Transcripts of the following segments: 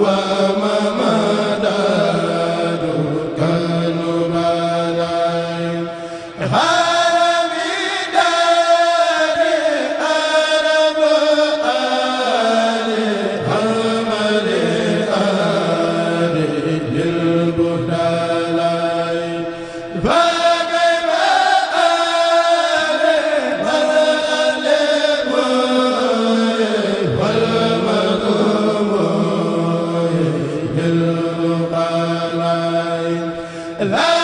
wa mamada la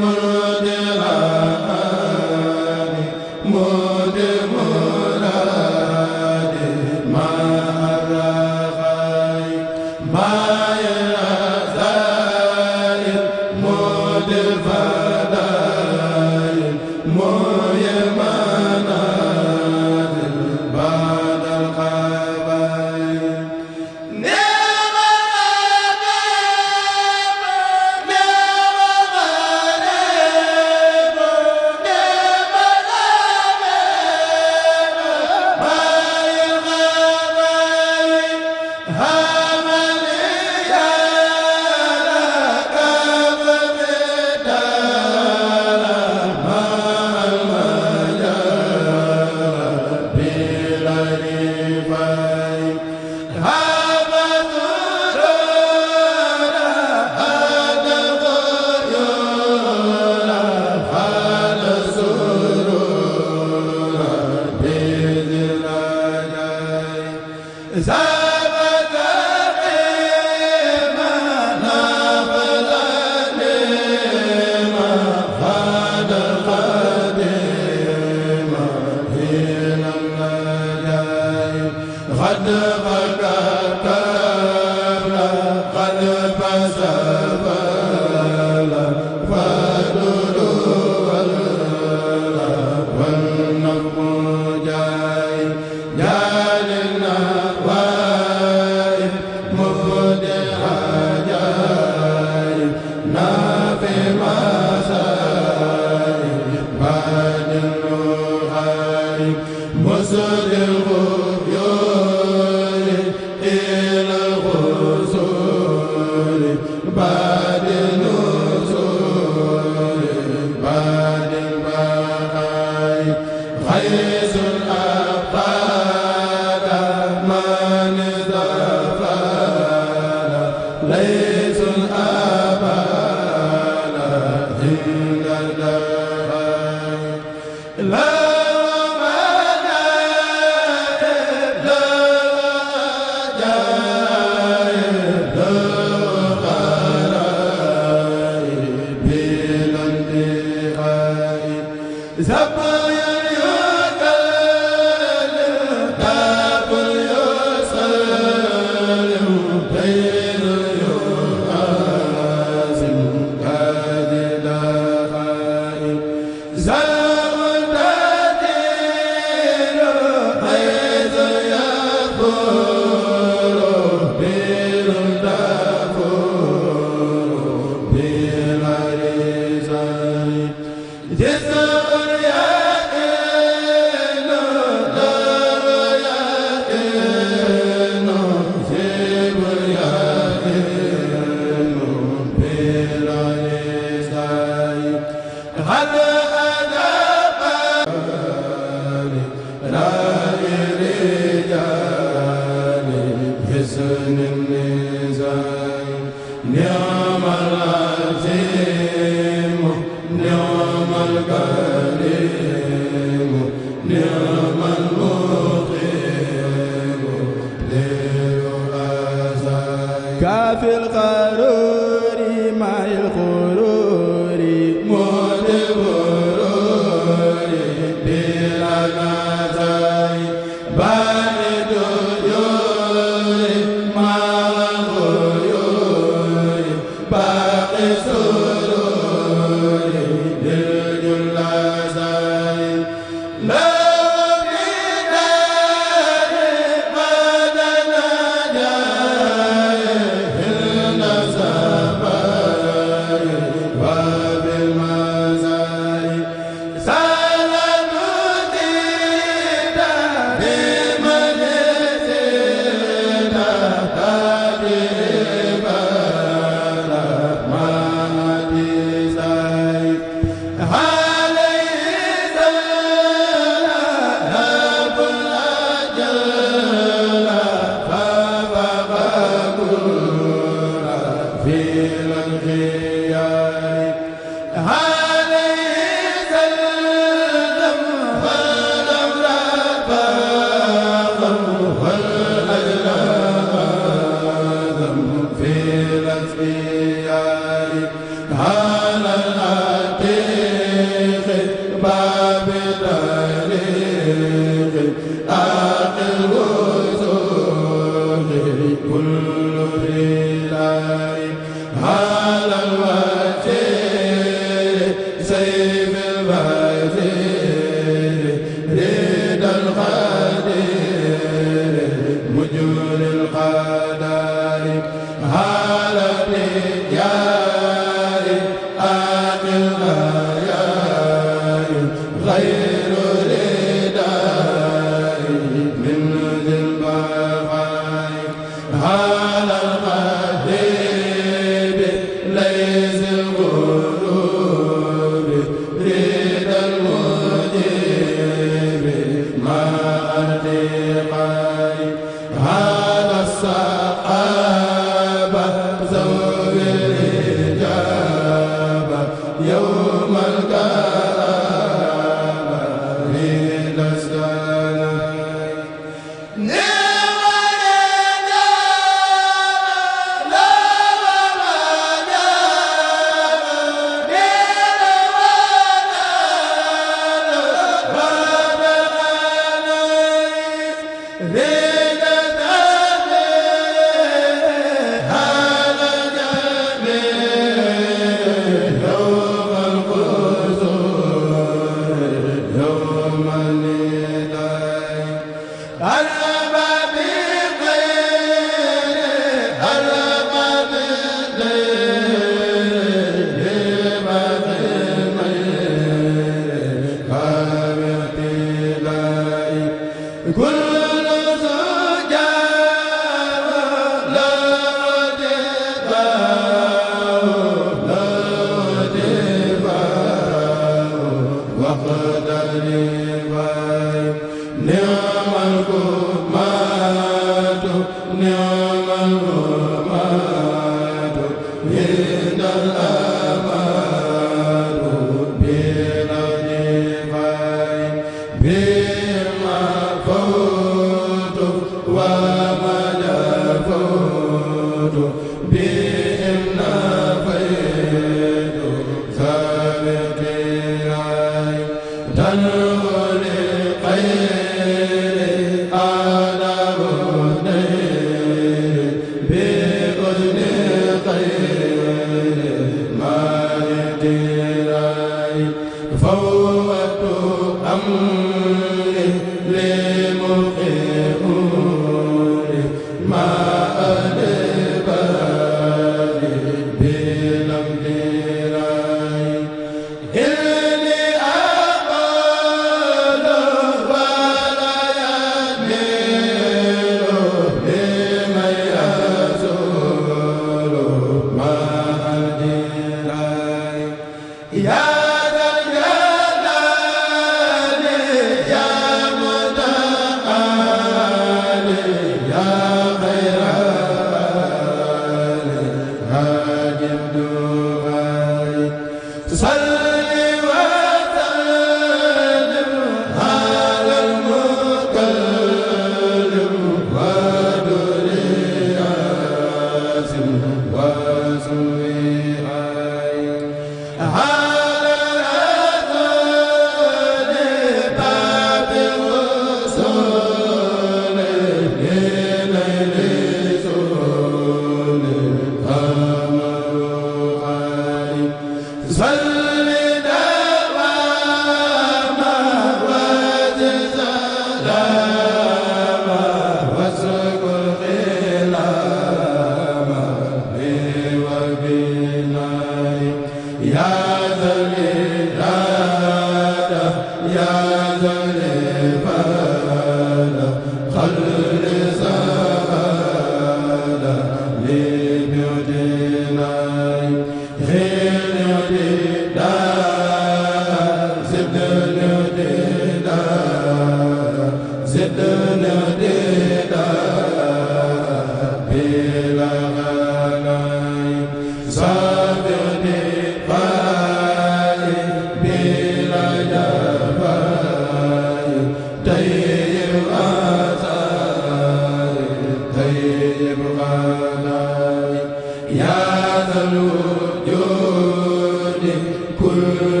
كل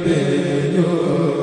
بيوت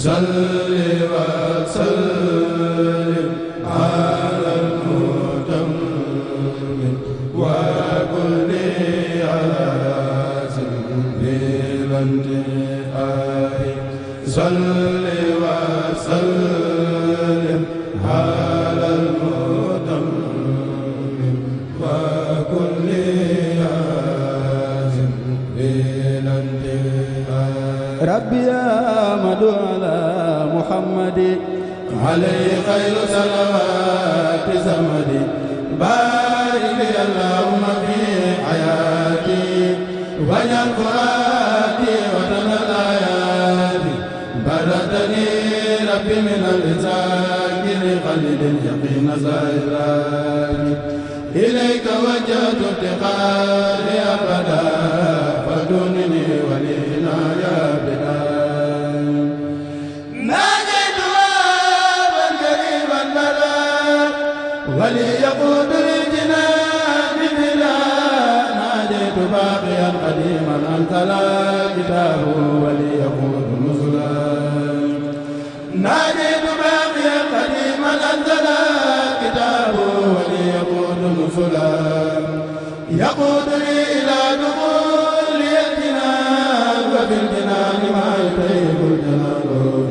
salli wa sallim ala al-mutammim wa kulli asin bil intihai salli wa sallim ala al-mutammim wa kulli asin bil intihai rabbi amadu ala muhammadi alayhi khayru salawati samadi barik li allahumma fi hayati wajal qurati wa tanal ayati baratani rabbi min al-zakiri qalbin yaqina zairani ilayka wajjahtu ibtiqali abada fadunni walina ya bida وليقود للجنان بلا ناديت باقيا قديما أنت لا كتاب وليقود نزلا ناديت باقيا قديما أنت لا كتاب وليقود نزلا يقودني إلى دخول الجنان وبالجنان ما يطيب الجنان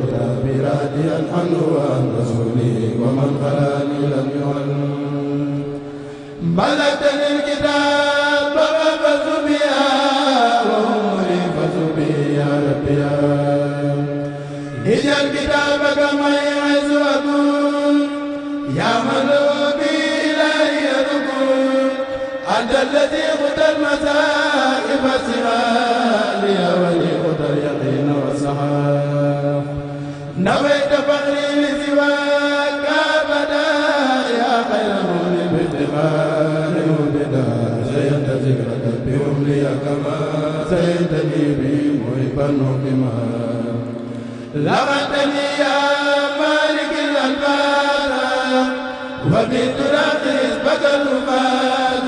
كتابي راضيا عنه وعن رسوله ومن خلاني لم يعن ملكتني الكتاب ففز بها وعمري فز به يا ربي اجعل كتابك معي أكون يا من له بي إلهي ركون أنت الذي قلت المسائب سرالي ولي قلت اليقين والسحاب نويت فقري لسواك أبدا يا خير مولي بافتخار وبدا زينت ذكرك بأملي كما زينتني بي محبا وبما لغتني يا مالك الألباب وبالتراث حسبك الرفاة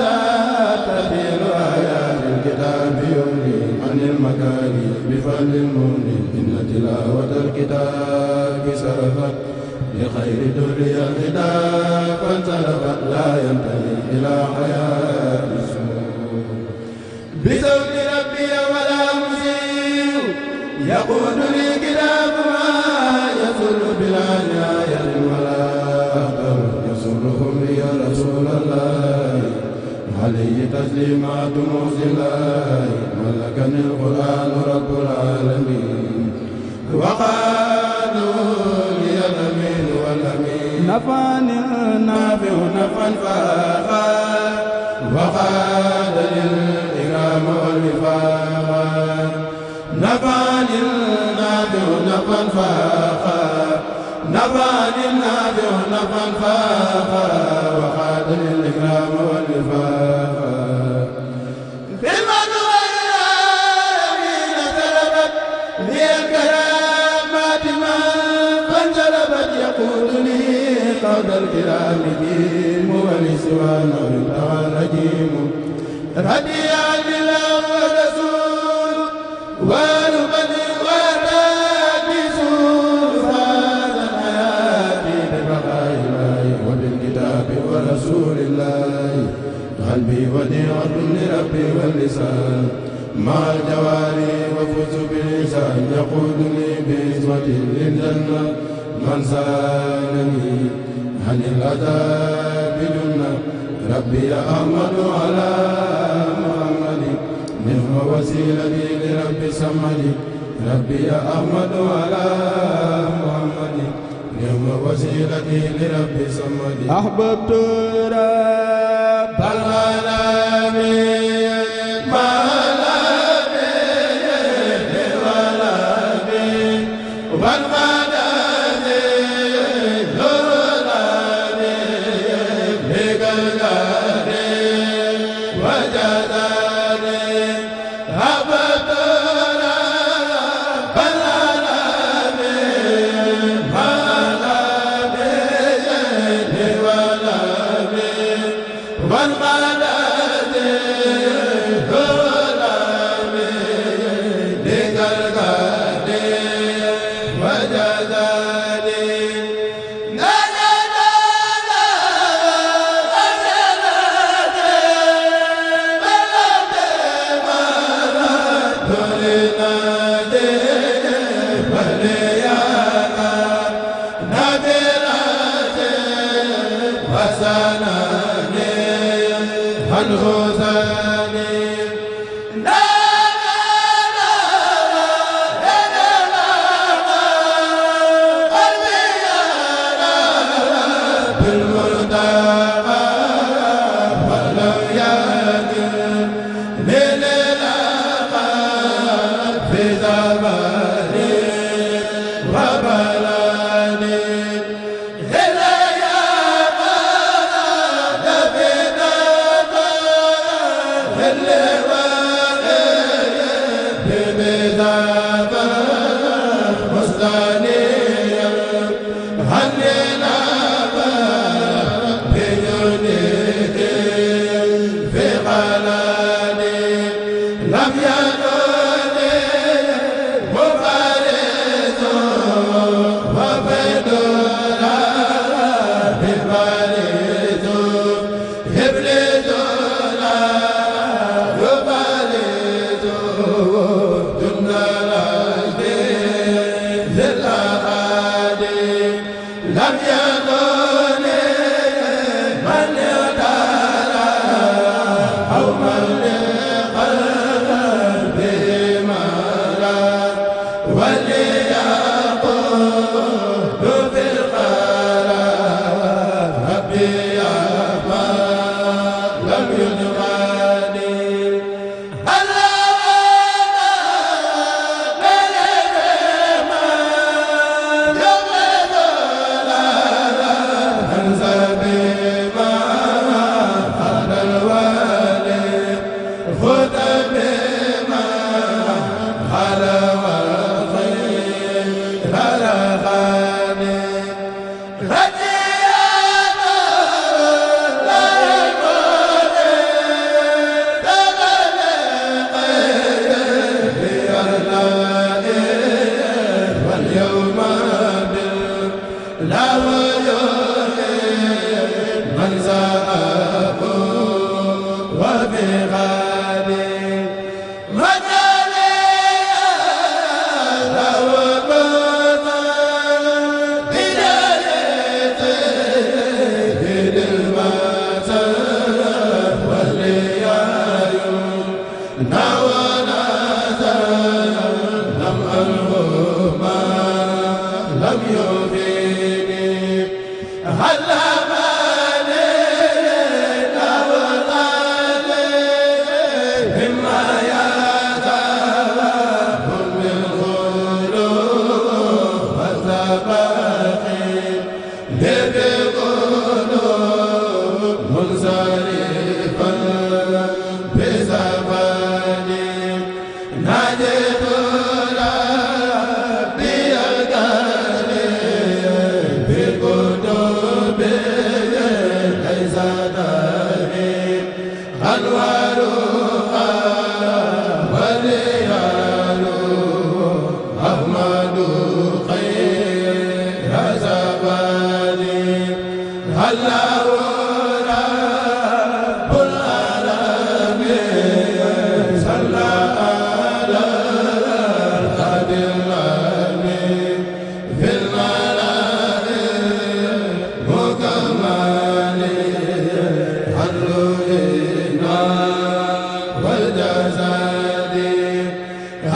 تدير آيات الكتاب يغني عن المكان بفضل المغني إن تلاوة الكتاب سرفت لخير دري الكتاب فانسلفت لا ينتهي إلى حياة السور بصوت ربي ولا مسير يقول لي كتاب ما يسر بلا نهاية ولا أخطر يسرهم لي رسول الله عليه تسليمات موزلاي ملكني القرآن رب العالمين وقالوا لي الأمين والأمين نفعني النافع نفعا فاخا وقال للإكرام والوفاق نفعني النافع نفعا فاخا نفعني النافع نفعا فاخا وقال للإكرام والوفاق في المدن والأمين سلبت لي الكرامات ما فانجلبت يقول لي قول الكرام ديم ولسوان وانتهى الرجيم ردي عن الله والرسول والبدر والرادي سور فاز حياتي ببقاء الله وبالكتاب ورسول الله قلبي وديعة لربي واللسان مع الجواري وفوز باللسان يقودني بعزوة للجنة من سالني عن العذاب جنة ربي يا أحمد على محمد نعم وسيلتي لرب سمدي ربي يا أحمد على محمد نعم وسيلتي لرب سمدي أحببت رب العالمين ما Raja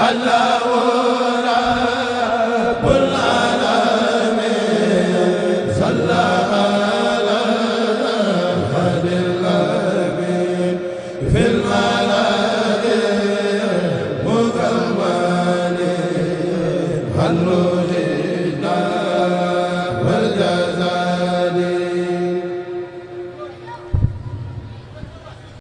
Allah